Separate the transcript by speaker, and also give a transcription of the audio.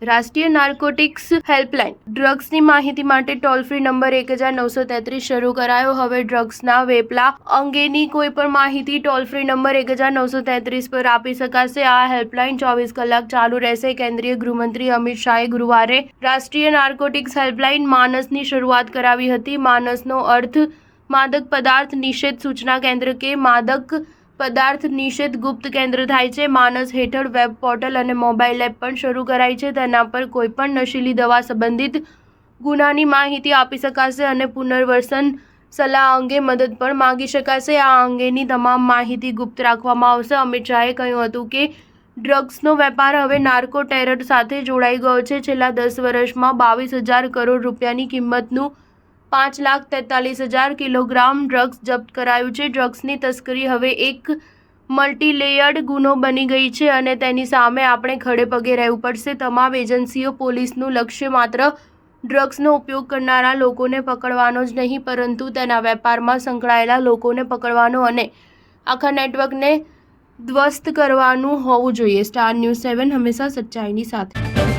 Speaker 1: રાષ્ટ્રીય narcotics helpline ડ્રગ્સની માહિતી માટે ટોલ ફ્રી નંબર 1933 શરૂ કરાયો। હવે ડ્રગ્સના વેપલા અંગેની કોઈ પણ માહિતી ટોલ ફ્રી નંબર 1933 પર આપી શકાશે। આ હેલ્પલાઇન 24 કલાક ચાલુ રહેશે। કેન્દ્રીય ગૃહમંત્રી અમિત શાહે ગુરુવારે રાષ્ટ્રીય નાર્કોટિક્સ હેલ્પલાઇન માનસની શરૂઆત કરાવી હતી। માનસનો અર્થ માદક પદાર્થ નિષેધ સૂચના કેન્દ્ર કે માદક પદાર્થ નિષેધ ગુપ્ત કેન્દ્ર થાય છે। માનસ હેઠળ વેબ પોર્ટલ અને મોબાઈલ એપ પણ શરૂ કરાઈ છે। તેના પર કોઈપણ નશીલી દવા સંબંધિત ગુનાની માહિતી આપી શકાશે અને પુનર્વસન સલાહ અંગે મદદ પણ માંગી શકાશે। આ અંગેની તમામ માહિતી ગુપ્ત રાખવામાં આવશે। અમિત શાહે કહ્યું હતું કે ડ્રગ્સનો વેપાર હવે નાર્કો ટેરર સાથે જોડાઈ ગયો છે। છેલ્લા 10 વર્ષમાં 22,000 કરોડ રૂપિયાની કિંમતનું 5,43,000 કિલોગ્રામ ડ્રગ્સ જપ્ત કરાયું છે। ડ્રગ્સની તસ્કરી હવે એક મલ્ટીલેયર્ડ ગુનો બની ગઈ છે અને તેની સામે આપણે ખડે પગે રહેવું પડશે। તમામ એજન્સીઓ પોલીસનું લક્ષ્ય માત્ર ડ્રગ્સનો ઉપયોગ કરનારા લોકોને પકડવાનો જ નહીં, પરંતુ તેના વેપારમાં સંકળાયેલા લોકોને પકડવાનો અને આખા નેટવર્કને ધ્વસ્ત કરવાનું હોવું જોઈએ। સ્ટાર ન્યૂઝ 7 હંમેશા સચ્ચાઈની સાથે।